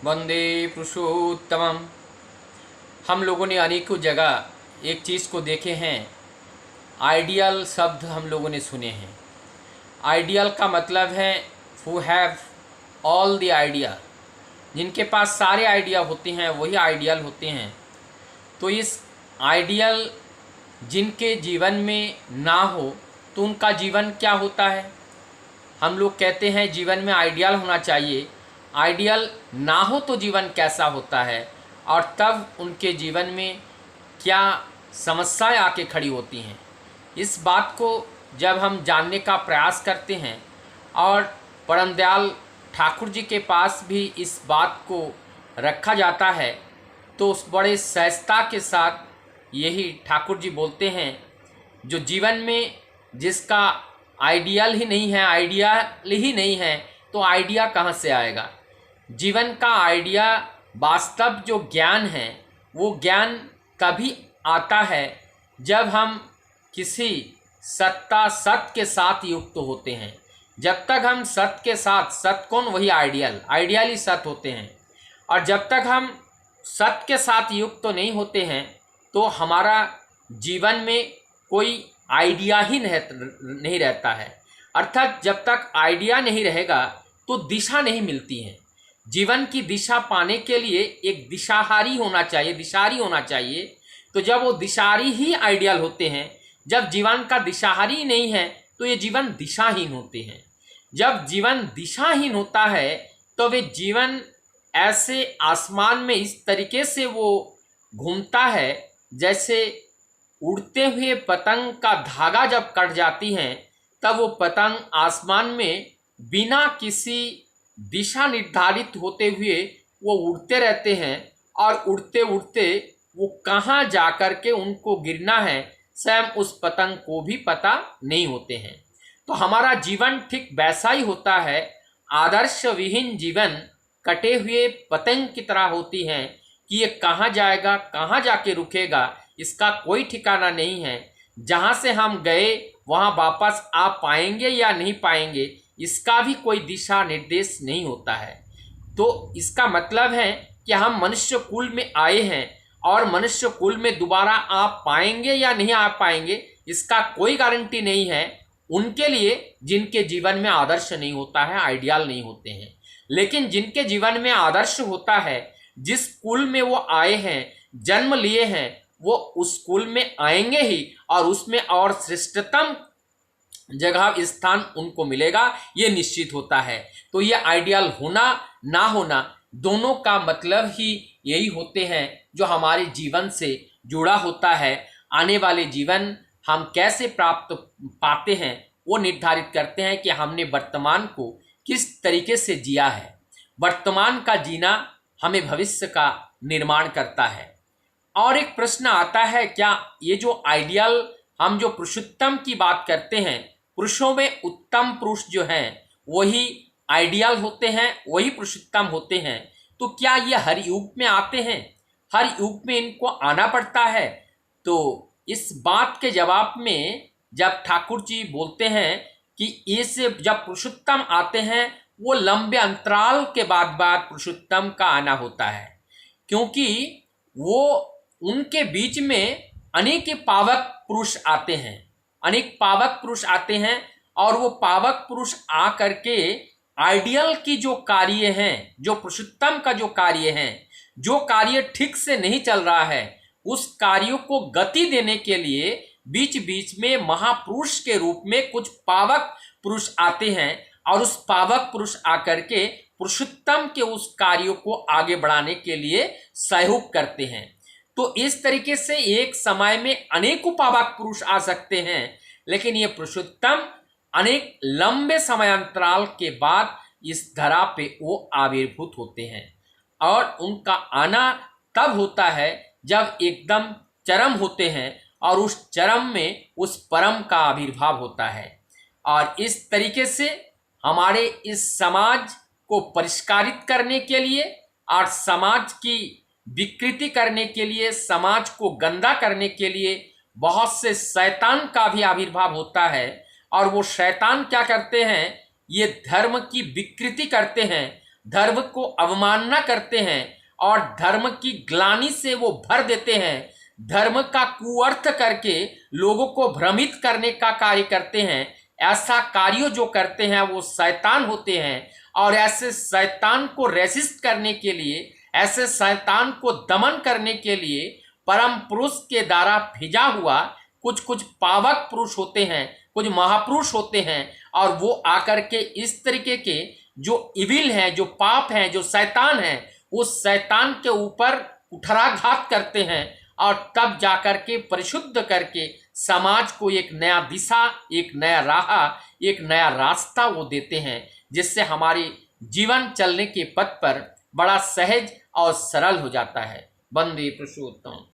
वंदे पुरुषोत्तमम। हम लोगों ने अनेकों जगह एक चीज़ को देखे हैं, आइडियल शब्द हम लोगों ने सुने हैं। आइडियल का मतलब है who have all the idea, जिनके पास सारे आइडिया होते हैं वही आइडियल होते हैं। तो इस आइडियल जिनके जीवन में ना हो तो उनका जीवन क्या होता है। हम लोग कहते हैं जीवन में आइडियल होना चाहिए, आइडियल ना हो तो जीवन कैसा होता है और तब उनके जीवन में क्या समस्याएं आके खड़ी होती हैं। इस बात को जब हम जानने का प्रयास करते हैं और परम दयाल ठाकुर जी के पास भी इस बात को रखा जाता है तो उस बड़े सहजता के साथ यही ठाकुर जी बोलते हैं, जो जीवन में जिसका आइडियल ही नहीं है, आइडियल ही नहीं है तो आइडिया कहाँ से आएगा। जीवन का आइडिया वास्तव जो ज्ञान है वो ज्ञान कभी आता है जब हम किसी सत्ता सत्य के साथ युक्त होते हैं। जब तक हम सत्य के साथ, सत्य कौन, वही आइडियल ही सत्य होते हैं। और जब तक हम सत्य के साथ युक्त तो नहीं होते हैं तो हमारा जीवन में कोई आइडिया ही नहीं रहता है। अर्थात जब तक आइडिया नहीं रहेगा तो दिशा नहीं मिलती है। जीवन की दिशा पाने के लिए एक दिशाहारी होना चाहिए, दिशारी होना चाहिए। तो जब वो दिशारी ही आइडियल होते हैं, जब जीवन का दिशाहारी नहीं है तो ये जीवन दिशाहीन होते हैं। जब जीवन दिशाहीन होता है तो वे जीवन ऐसे आसमान में इस तरीके से वो घूमता है जैसे उड़ते हुए पतंग का धागा जब कट जाती हैं तब वो पतंग आसमान में बिना किसी दिशा निर्धारित होते हुए वो उड़ते रहते हैं और उड़ते उड़ते वो कहाँ जा कर के उनको गिरना है स्वयं उस पतंग को भी पता नहीं होते हैं। तो हमारा जीवन ठीक वैसा ही होता है। आदर्श विहीन जीवन कटे हुए पतंग की तरह होती हैं कि ये कहाँ जाएगा, कहाँ जाके रुकेगा, इसका कोई ठिकाना नहीं है। जहाँ से हम गए वहाँ वापस आ पाएंगे या नहीं पाएंगे, इसका भी कोई दिशा निर्देश नहीं होता है। तो इसका मतलब है कि हम मनुष्य कुल में आए हैं और मनुष्य कुल में दोबारा आ पाएंगे या नहीं आ पाएंगे, इसका कोई गारंटी नहीं है उनके लिए जिनके जीवन में आदर्श नहीं होता है, आइडियल नहीं होते हैं। लेकिन जिनके जीवन में आदर्श होता है, जिस कुल में वो आए हैं, जन्म लिए हैं, वो उस कुल में आएंगे ही और उसमें और श्रेष्ठतम जगह स्थान उनको मिलेगा, ये निश्चित होता है। तो ये आइडियल होना ना होना दोनों का मतलब ही यही होते हैं जो हमारे जीवन से जुड़ा होता है। आने वाले जीवन हम कैसे प्राप्त पाते हैं वो निर्धारित करते हैं कि हमने वर्तमान को किस तरीके से जिया है। वर्तमान का जीना हमें भविष्य का निर्माण करता है। और एक प्रश्न आता है, क्या ये जो आइडियल, हम जो पुरुषोत्तम की बात करते हैं, पुरुषों में उत्तम पुरुष जो हैं वही आइडियल होते हैं, वही पुरुषोत्तम होते हैं। तो क्या ये हर युग में आते हैं, हर युग में इनको आना पड़ता है? तो इस बात के जवाब में जब ठाकुर जी बोलते हैं कि इस जब पुरुषोत्तम आते हैं वो लंबे अंतराल के बाद पुरुषोत्तम का आना होता है, क्योंकि वो उनके बीच में अनेक पावक पुरुष आते हैं, अनेक पावक पुरुष आते हैं और वो पावक पुरुष आ करके आइडियल की जो कार्य हैं, जो पुरुषोत्तम का जो कार्य हैं, जो कार्य ठीक से नहीं चल रहा है उस कार्यों को गति देने के लिए बीच बीच में महापुरुष के रूप में कुछ पावक पुरुष आते हैं और उस पावक पुरुष आकर के पुरुषोत्तम के उस कार्यों को आगे बढ़ाने के लिए सहयोग करते हैं। तो इस तरीके से एक समय में अनेकों पावक पुरुष आ सकते हैं, लेकिन ये पुरुषोत्तम अनेक लंबे समयांतराल के बाद इस धरा पे वो आविर्भूत होते हैं और उनका आना तब होता है जब एकदम चरम होते हैं और उस चरम में उस परम का आविर्भाव होता है। और इस तरीके से हमारे इस समाज को परिष्कारित करने के लिए और समाज की विकृति करने के लिए, समाज को गंदा करने के लिए बहुत से शैतान का भी आविर्भाव होता है। और वो शैतान क्या करते हैं, ये धर्म की विकृति करते हैं धर्म को अवमानना करते हैं और धर्म की ग्लानि से वो भर देते हैं, धर्म का कुअर्थ करके लोगों को भ्रमित करने का कार्य करते हैं, ऐसा कार्य जो करते हैं वो शैतान होते हैं। और ऐसे शैतान को रेसिस्ट करने के लिए, ऐसे शैतान को दमन करने के लिए परम पुरुष के द्वारा भेजा हुआ कुछ कुछ पावक पुरुष होते हैं, कुछ महापुरुष होते हैं, और वो आकर के इस तरीके के जो इविल हैं, जो पाप हैं, जो शैतान हैं, उस शैतान के ऊपर कुठाराघात करते हैं और तब जाकर के परिशुद्ध करके समाज को एक नया दिशा, एक नया राह, एक नया रास्ता वो देते हैं, जिससे हमारी जीवन चलने के पथ पर बड़ा सहज और सरल हो जाता है। वंदे पुरुषोत्तम।